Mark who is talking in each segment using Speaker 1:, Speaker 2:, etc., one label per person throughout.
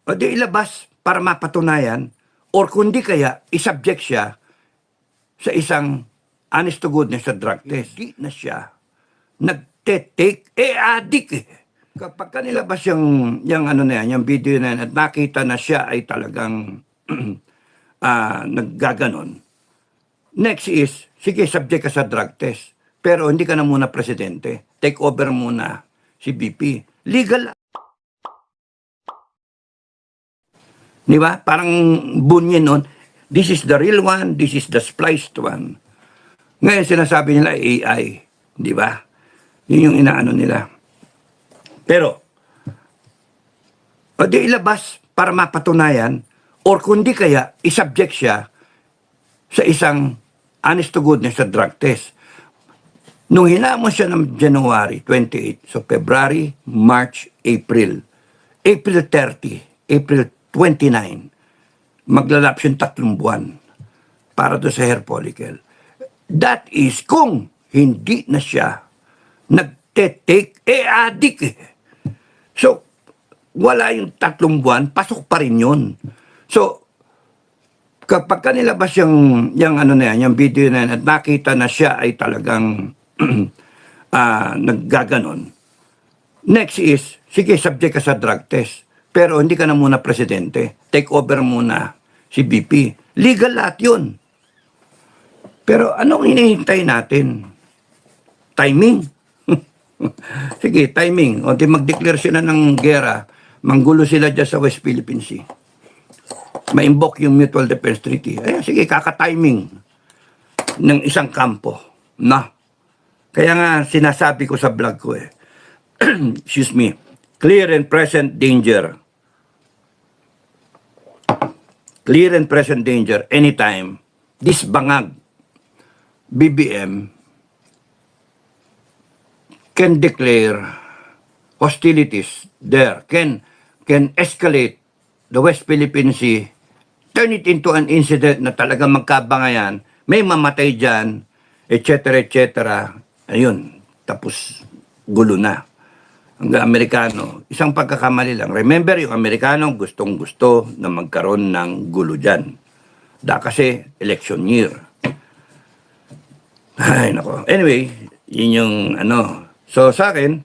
Speaker 1: O di ilabas para mapatunayan or kundi kaya isubject siya sa isang honest to goodness sa drug test. Hindi na siya nagte-take, addict eh. Kapag kanilabas yung ano na yan, yung video na yan, at nakita na siya ay talagang naggaganon. Next is, sige, subject ka sa drug test. Pero hindi ka na muna presidente. Take over muna si BP. Legal. Di ba? Parang bunyin nun. This is the real one. This is the spliced one. Ngayon sinasabi nila AI. Di ba? Yun yung inaano nila. Pero, o di ilabas para mapatunayan or kundi kaya isubject siya sa isang honest to goodness sa drug test. Nung hinamon siya ng January 28, so February, March, April, April 30, April 29, maglalapse yung 3 buwan para to sa hair follicle. That is kung hindi na siya nagte-take, addict eh. So, wala yung 3 buwan, pasok pa rin yun. So, kapag kanilabas yung ano na yan, yung video na yan, at nakita na siya ay talagang naggaganon. Next is, sige, subject ka sa drug test. Pero hindi ka na muna presidente. Take over muna si BP. Legal lahat yun. Pero anong hinihintay natin? Timing. Sige, timing. O di mag-declare sila ng gera, manggulo sila dyan sa West Philippine Sea. Ma-invoke yung Mutual Defense Treaty. Eh, sige, kaka-timing ng isang kampo. Na. Kaya nga sinasabi ko sa vlog ko eh, excuse me, clear and present danger. Clear and present danger anytime. This bangag, BBM, can declare hostilities there, can escalate the West Philippine Sea, turn it into an incident na talagang magkabangayan, may mamatay dyan, etc., etc. Ayun, tapos gulo na. Ang Amerikano, isang pagkakamali lang. Remember, yung Amerikano gustong-gusto na magkaroon ng gulo dyan. Kasi election year. Ay, nako. Anyway, yun yung ano. So, sa akin,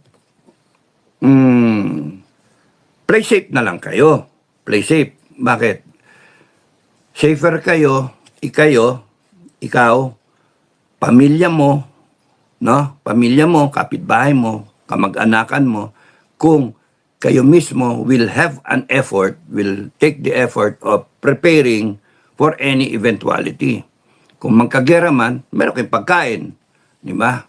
Speaker 1: play safe na lang kayo. Play safe. Bakit? Safer kayo, ikaw, pamilya mo, no? Pamilya mo, kapitbahay mo, kamag-anakan mo, kung kayo mismo will have an effort, will take the effort of preparing for any eventuality. Kung magkagera man, meron kayong pagkain. Di ba?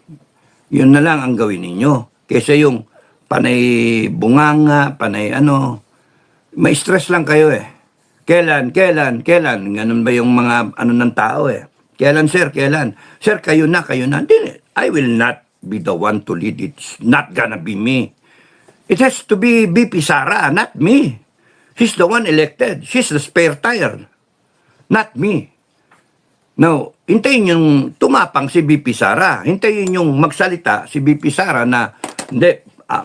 Speaker 1: Yun na lang ang gawin ninyo. Kaysa yung panay bunganga, panay ano, may stress lang kayo eh. Kailan? Ganun ba yung mga ano ng tao eh? Kailan, sir? Kailan? Sir, kayo na. I will not be the one to lead. It's not gonna be me. It has to be BP Sara, not me. She's the one elected. She's the spare tire. Not me. Now, hintayin yung tumapang si BP Sara. Hintayin yung magsalita si BP Sara na, hindi,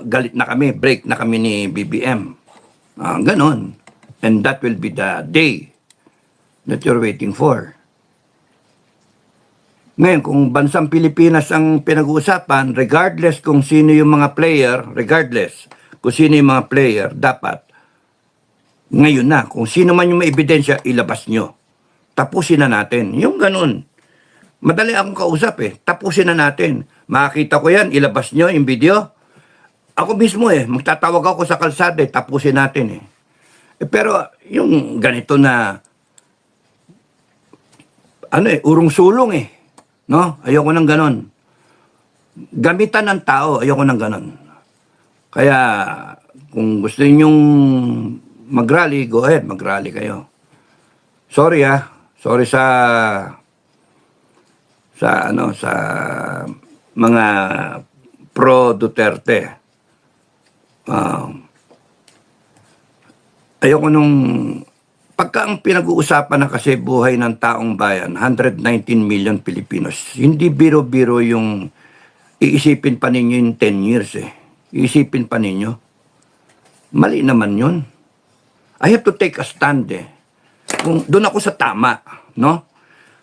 Speaker 1: galit na kami, break na kami ni BBM. Ganon. And that will be the day that you're waiting for. Ngayon, kung bansang Pilipinas ang pinag-uusapan, regardless kung sino yung mga player, dapat, ngayon na, kung sino man yung may ebidensya, ilabas nyo. Tapusin na natin. Yung ganun. Madali akong kausap eh. Tapusin na natin. Makakita ko yan, ilabas nyo yung video. Ako mismo eh, magtatawag ako sa kalsada eh, tapusin natin eh. Pero yung ganito na, urong-sulong eh. No? Ayoko ng ganon. Gamitan ng tao, ayoko ng ganon. Kaya, kung gusto ninyong mag-rally, go ahead, mag-rally kayo. Sorry sorry sa mga pro Duterte. Ayoko nung pagka ang pinag-uusapan na kasi buhay ng taong bayan, 119 million Pilipinos, hindi biro-biro yung iisipin pa ninyo yung 10 years eh. Iisipin pa ninyo. Mali naman yun. I have to take a stand eh. Kung doon ako sa tama, no?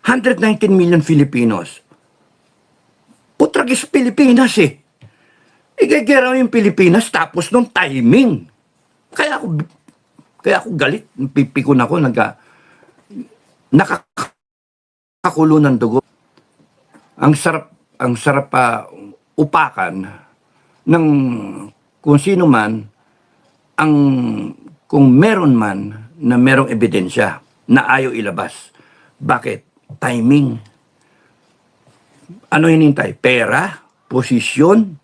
Speaker 1: 119 million Filipinos. Putragis Pilipinas eh. Igagera yung Pilipinas tapos nung timing. Kaya ako galit. Pipikon ako, nakakakulo ng dugo. Ang sarap upakan ng kung sino man kung meron man na merong ebidensya na ayaw ilabas. Bakit? Timing. Ano hinintay? Pera? Posisyon?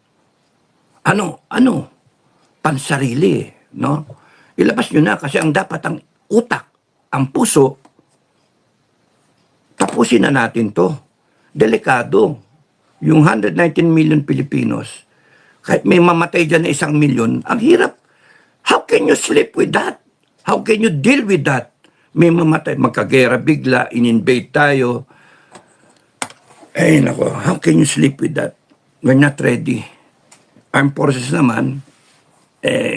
Speaker 1: Ano? Pansarili, no? Ilabas nyo na kasi ang dapat ang utak, ang puso, tapusin na natin to. Delikado. Yung 119 million Filipinos, kahit may mamatay dyan na 1 milyon, ang hirap. How can you sleep with that? How can you deal with that? May mamatay, magkagera bigla, in-invade tayo. Ay, nako, how can you sleep with that? We're not ready. Armed Forces naman,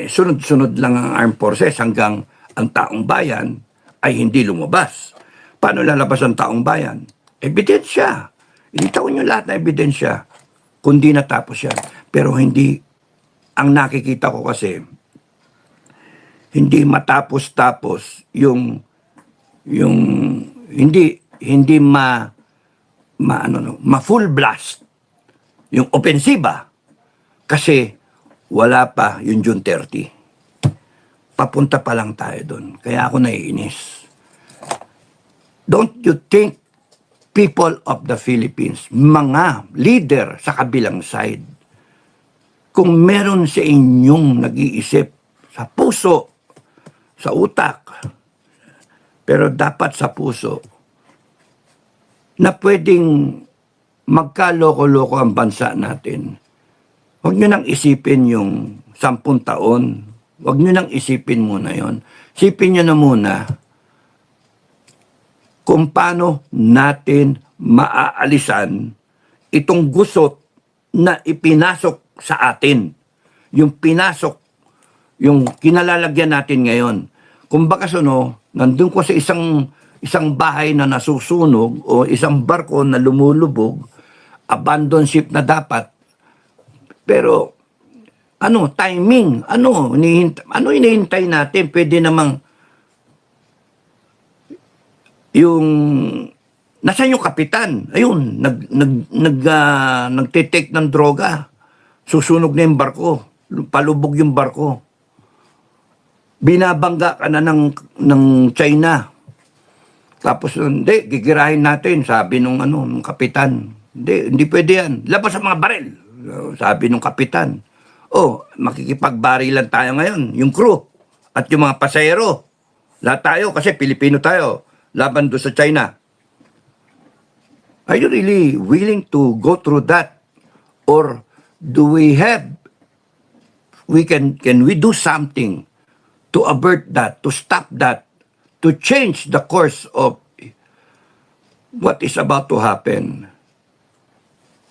Speaker 1: sunod-sunod lang ang Armed Forces hanggang ang taong bayan ay hindi lumabas. Paano lalabas ang taong bayan? Ebidensya. Initawan nyo lahat na ebidensya kung di natapos yan. Pero hindi, ang nakikita ko kasi, hindi matapos-tapos yung hindi ma-full blast yung opensiba. Kasi wala pa yung June 30. Papunta pa lang tayo doon. Kaya ako naiinis. Don't you think people of the Philippines, mga leader sa kabilang side, kung meron sa inyong nag-iisip sa puso, sa utak, pero dapat sa puso, na pwedeng magkaloko-loko ang bansa natin, huwag nyo nang isipin yung 10 taon. Huwag nyo nang isipin muna yon. Isipin nyo na muna kung paano natin maaalisan itong gusot na ipinasok sa atin. Yung pinasok, yung kinalalagyan natin ngayon. Kung bakas nandun ko sa isang bahay na nasusunog o isang barko na lumulubog, abandon ship na dapat. Pero, timing, hinihintay natin? Pwede namang, nasaan yung kapitan? Ayun, nagtitake ng droga. Susunog na yung barko. Palubog yung barko. Binabangga ka na ng China. Tapos, hindi, gigirahin natin, sabi nung kapitan. Hindi pwede yan. Labas ang mga baril. Sabi nung kapitan, makikipagbarilan tayo ngayon, yung crew at yung mga pasahero. Lahat tayo kasi Pilipino tayo, laban doon sa China. Are you really willing to go through that? Or do we have, can we do something to avert that, to stop that, to change the course of what is about to happen?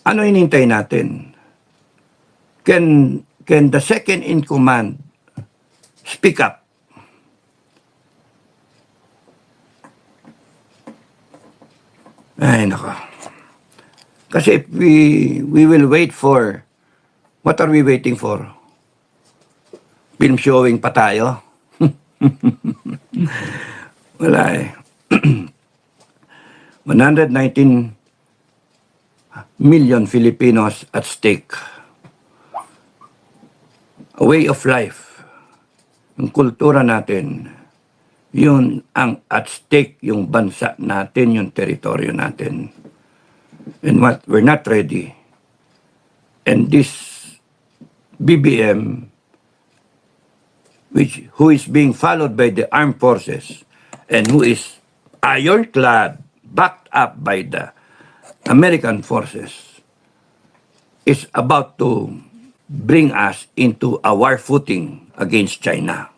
Speaker 1: Ano hinintay natin? Can the second in command speak up? Ay, nako. Kasi if we will wait for, what are we waiting for? Film showing pa tayo? Wala eh. 119 million Filipinos at stake. A way of life, yung kultura natin, yun ang at stake, yung bansa natin, yung teritoryo natin. And we're not ready. And this BBM, who is being followed by the armed forces, and who is ironclad, backed up by the American forces, is about to bring us into a war footing against China.